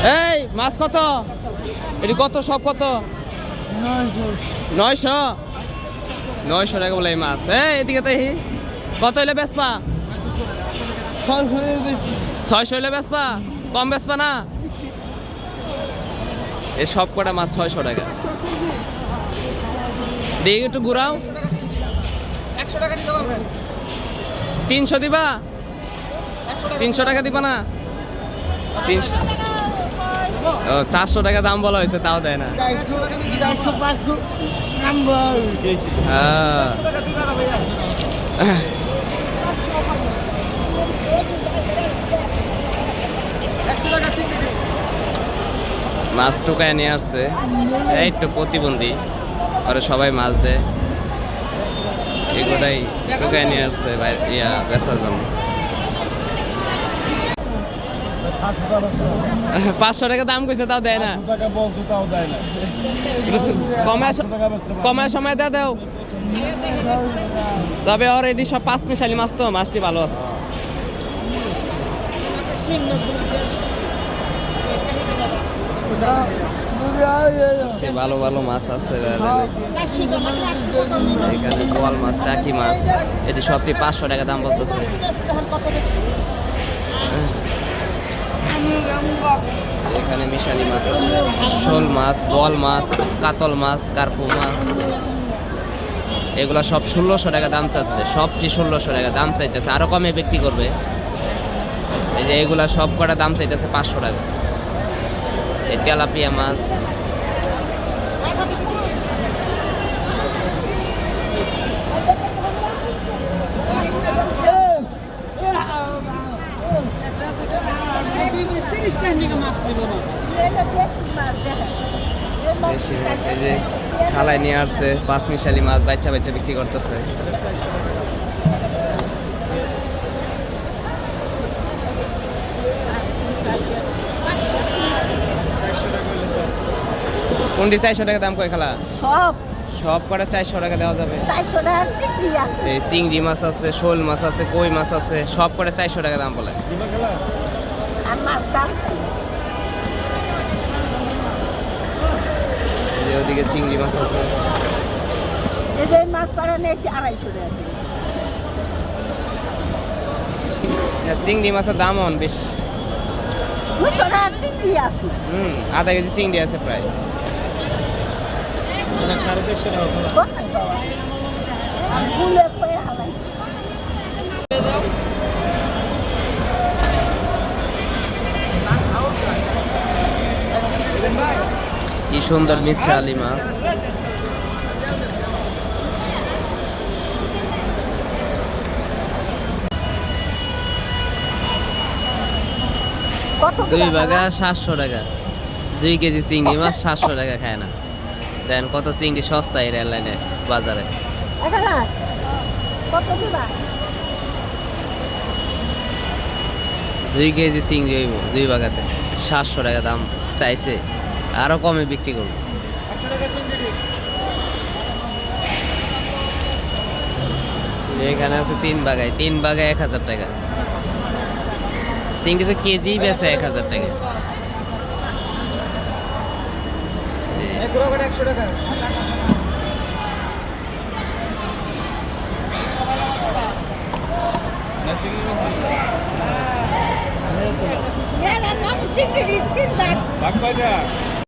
এই মাছ কত? এটি কত? সব কত? 900 900 টাকা বলে এই মাছ। এদিকে তাই কত হইলে বেচপা? 600 হইলে বেচপা? কম বেচপা না? এই সব কটা মাছ 600 টাকা। দেখি একটু ঘুরাও। 100 টাকা দিতে পারবেন? 300 দিবা? 300 টাকা দিবা না? 300 ও 400 টাকা দাম বলা হয়েছে, তাও দেয় না। মাছ টুকায় নিয়ে আসছে, এই একটু প্রতিবন্ধী ওরা সবাই মাছ দেয়, এগুলোই টুকায় নিয়ে আসছে বেচার জন্য। 500 টাকা দাম কইছে, তাও দেয় না। কমায় সময় দাও। তবে অলরেডি সব 5 মিশালি মাছ, তো মাছটি ভালো আছে। ভালো ভালো মাছ আছে এখানে। বোয়াল মাছ, টাকি মাছ, এটি সবটি 500 টাকা দাম বলতেছে। এখানে মিশালি মাছ আছে, শোল মাছ, বোয়াল মাছ, কাতল মাছ, কার্পু মাছ, এগুলা সব 1600 টাকা দাম চাচ্ছে। সবটি 1600 টাকা দাম চাইতেছে, আরো কমে বিক্রি করবে। এই যে এগুলা সব কটা দাম চাইতেছে 500 টাকা। এই তেলাপিয়া মাছ, খালায় নিয়ে আসছে 5 মিশালি মাছ, বাচ্চা বাচ্চা বিক্রি করতেছে। কোনটি 400 টাকা দাম কয় খালা? সব কটা 400 টাকা দেওয়া যাবে। 400 টাকা চিংড়ি আছে, এই চিংড়ি মাছ আছে, শোল মাছ আছে, কই মাছ আছে, সব কটা 400 টাকা দাম বলে। আমার দাম যে ওদিকে চিংড়ি মাছ আছে, এই যে মাছ পাড়া নিয়েছি 250 টাকা। চিংড়ি মাছের দাম অন বেশ। 200 টাকা চিংড়ি আছে। আধা কেজি চিংড়ি আছে প্রায়। কোন নাই বাবা, আমি ভুলে কয়ে হালাইছি। কি সুন্দর মিশ্রালি মাছ। কত 2 বাগা 700 টাকা। 2 কেজি চিংড়ি মাছ 700 টাকা খায় না। দেন কত চিংড়ি সস্তা এই রেল লাইনে বাজারে। কত দিবা? 2 কেজি চিংড়ি হইব 2 বাগাতে 700 টাকা দাম চাইছে, আরো কমে বিক্রি করবো। 100 টাকা চিংড়ি। এখানে আছে 3 বাগায়, 3 বাগায় 1000 টাকা। চিংড়ি তো কেজি বেচে 1000 টাকা। এগুলো করে 100 টাকা। না চিংড়ি 3 ভাগ। ভাগ কয়টা?